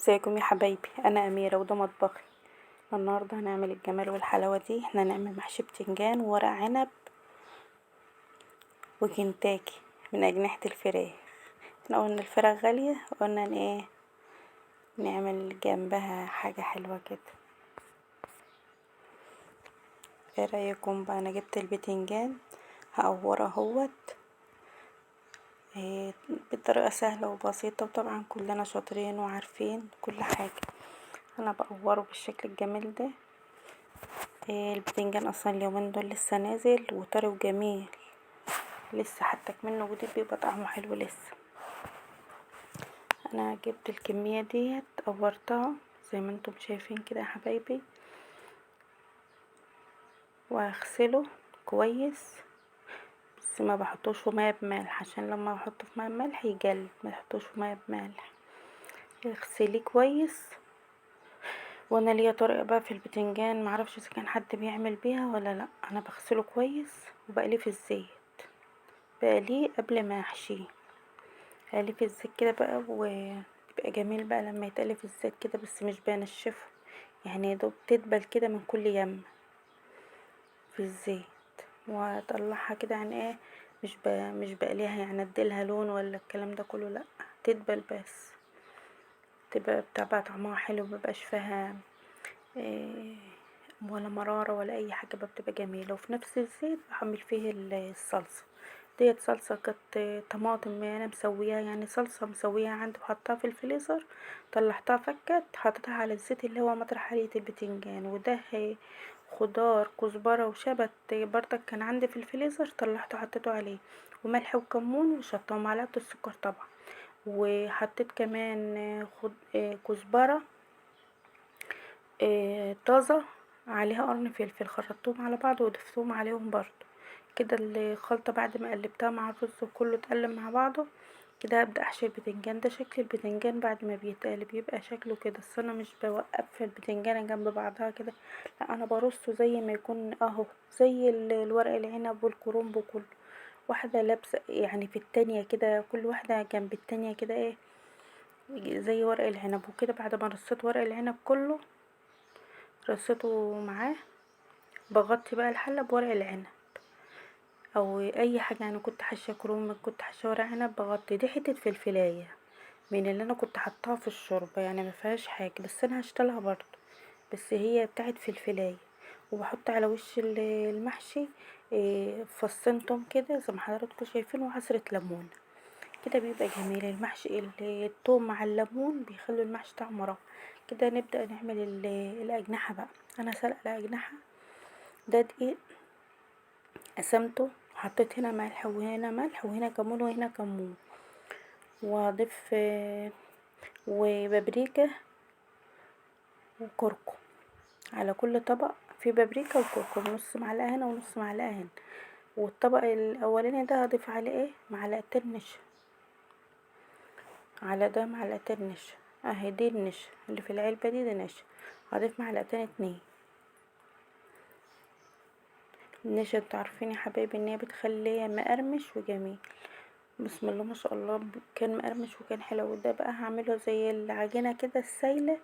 ازيكم يا حبايبي، انا اميره وده مطبخي. النهارده هنعمل الجمال والحلاوه دي. احنا هنعمل محشي بتنجان وورق عنب وكنتاكي من اجنحه الفراخ. احنا قلنا الفراخ غاليه، قلنا ايه نعمل جنبها حاجه حلوه كده. ايه رايكم بقى؟ انا جبت البتنجان هقوره اهوت. بطريقه سهله وبسيطه، وطبعا كلنا شاطرين وعارفين كل حاجه. انا بقوره بالشكل الجميل ده. البتنجان اصلا اليومين دول لسه نازل وطري وجميل، لسه حتى منه جديد، بيبقى طعمه حلو لسه. انا جبت الكميه ديت قورتها زي ما انتم شايفين كده يا حبايبي، وهغسله كويس. بس ما بحطوش في ميه بملح، عشان لما بحطه في ميه بملح يجلد. ما تحطوش في ميه بملح، اغسليه كويس. وانا ليا طريقه بقى في البتنجان، معرفش اذا كان حد بيعمل بيها ولا لا. انا بغسله كويس وبقليه في الزيت، بقليه قبل ما احشيه. اقليه في الزيت كده بقى، وبيبقى جميل بقى لما يتقلي في الزيت كده، بس مش بنشفه يعني، يا دوب تدبل كده من كل يمه في الزيت. واطلعها كده يعني ايه، مش بقليها يعني اديلها لون ولا الكلام ده كله، لا، تدبل بس. تبقى بتبقى طعمها حلو، مبقاش فيها إيه ولا مرارة ولا اي حاجة بقى، بتبقى جميلة. وفي نفس الزيت بحمل فيه الصلصة ديت. صلصة كانت طماطم انا مسويها، يعني صلصة مسويها عندي وحطها في الفريزر. طلعتها فكت، حطيتها على الزيت اللي هو مطرح علية البتنجان، وده خضار كزبرة وشبت برضك كان عندي في الفريزر، طلعته حطيته عليه، وملح وكمون وشطة ومعلقة السكر طبعا. وحطيت كمان كزبرة طازة، عليها قرن فلفل، خرطتهم على بعض وضفتهم عليهم برضو كده. الخلطة بعد ما قلبتها مع الرز وكله اتقلب مع بعضه كده، هبدأ احشي البتنجان. ده شكل البتنجان بعد ما بيتقلب، يبقى شكله كده. بس انا مش بوقف في البتنجانة جنب بعضها كده، لا، انا برصه زي ما يكون اهو، زي الورق العنب والكرنب وكله، واحدة لابسة يعني في التانية كده، كل واحدة جنب التانية كده، ايه، زي ورق العنب وكده. بعد ما رصيت ورق العنب كله، رصيته معاه، بغطي بقى الحلة بورق العنب او اي حاجة. يعني كنت حاشة كروم، كنت حاشة ورق عنب، بغطي. دي حتة فلفلاية من اللي انا كنت حطاها في الشوربة، يعني ما فيهاش حاجة، بس انا هشتلها برضو، بس هي بتاعت فلفلاية. وبحط على وش المحشي فصين توم كده زي ما حضراتكم شايفين، وعصرة ليمون كده، بيبقى جميل المحشي. التوم مع الليمون بيخلوا المحشي طعمه روعة كده. نبدأ نعمل الأجنحة بقى. أنا سلقة الأجنحة. ده دقيق قسمته، حطيت هنا ملح وهنا ملح وهنا كمون وهنا كمون، واضيف وبابريكا وكركم على كل طبق. في بابريكا وكركم، نص معلقه هنا ونص معلقه هنا. والطبق الاولاني ده هضيف عليه ايه، معلقتين نشا. على ده معلقتين نشا اهي، دي النشا اللي في العلبه دي نشا. هضيف معلقتين اتنين. النشا انتوا عارفين يا حبايبي ان هي بتخليه مقرمش وجميل. بسم الله ما شاء الله، كان مقرمش وكان حلو. ده بقى هعمله زي العجينه كده السايله،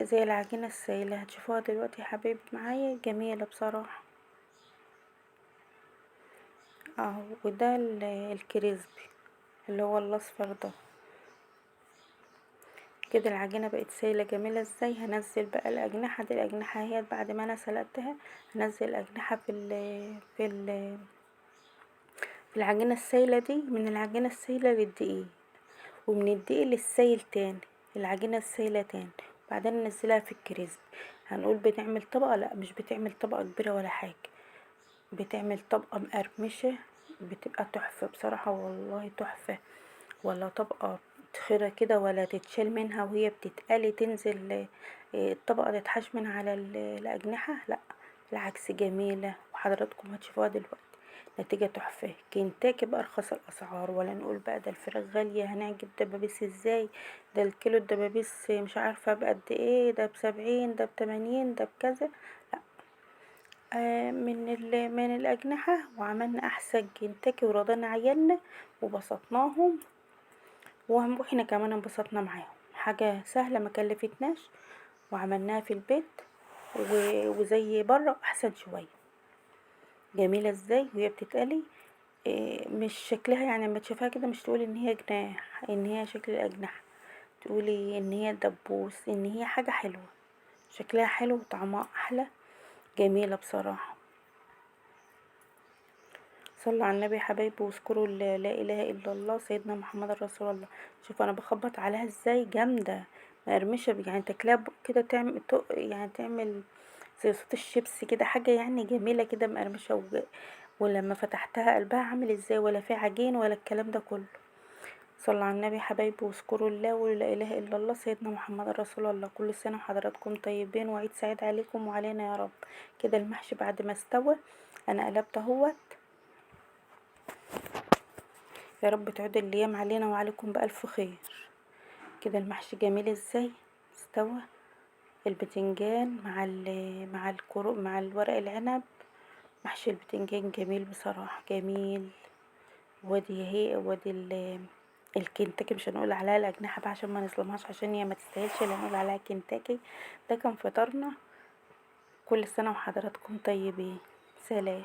زي العجينه السايله هتشوفوها دلوقتي يا حبايبي معايا، جميله بصراحه اهو. وده الكريسبي اللي هو الاصفر ده كده. العجينه بقت سايله جميله ازاي. هنزل بقى الاجنحه دي. الاجنحه اهي بعد ما انا سلقتها، هنزل الاجنحه في العجينه السايله دي. من العجينه السايله للدقيق، ومن الدقيق للسايل تاني، العجينة السايلة تاني، بعدين ننزلها في الكريسبي. هنقول بتعمل طبقة؟ لا، مش بتعمل طبقة كبيرة ولا حاجة، بتعمل طبقة مقرمشة، بتبقى تحفة بصراحة، والله تحفة. ولا طبقة تخيرة كده ولا تتشال منها وهي بتتقلي تنزل الطبقة تتحاش منها على الأجنحة، لا، بالعكس جميلة، وحضراتكم هتشوفوها دلوقتي. نتيجة تحفة. كنتاكي بأرخص الأسعار، ولا نقول بقى ده الفراخ غالية هنعجب دبابيس ازاي، ده الكيلو الدبابيس مش عارفة بقد ايه، ده ب70، ده ب80، ده بكذا. لا، من الأجنحة. وعملنا أحسن كنتاكي ورضينا عيالنا وبسطناهم، واحنا كمان انبسطنا معاهم. حاجة سهلة ما كلفتناش وعملناها في البيت وزي بره احسن شوية. جميلة ازاي وهي بتتقلي. مش شكلها يعني لما تشوفها كده مش تقولي ان هي جناح، ان هي شكل الاجنحة، تقولي ان هي دبوس، ان هي حاجة حلوة، شكلها حلو وطعمها احلى. جميلة بصراحة. صلوا على النبي يا حبايبي واذكروا لا اله الا الله سيدنا محمد رسول الله. شوف انا بخبط عليها ازاي جامدة، مقرمشة يعني تاكلها كده تعمل يعني تعمل زي صوت الشيبس كده، حاجة يعني جميلة كده مقرمشة ولما فتحتها قلبها عامل ازاي، ولا في عجين ولا الكلام ده كله. صلوا على النبي يا حبايبي واذكروا الله ولا اله الا الله سيدنا محمد رسول الله. كل سنة وحضراتكم طيبين وعيد سعيد عليكم وعلينا يا رب. كده المحشي بعد ما استوى انا قلبت اهوت. يا رب تعود الايام علينا وعليكم بألف خير. كده المحشي جميل ازاي استوى. البتنجان مع الورق العنب. محشي البتنجان جميل بصراحة جميل. وادي الكنتاكي، مش هنقول عليها الاجنحة بقى عشان ما نظلمهاش، عشان هي ما تستاهلش اللي نقول عليها كنتاكي. ده كان فطارنا. كل سنة وحضراتكم طيبين. سلام.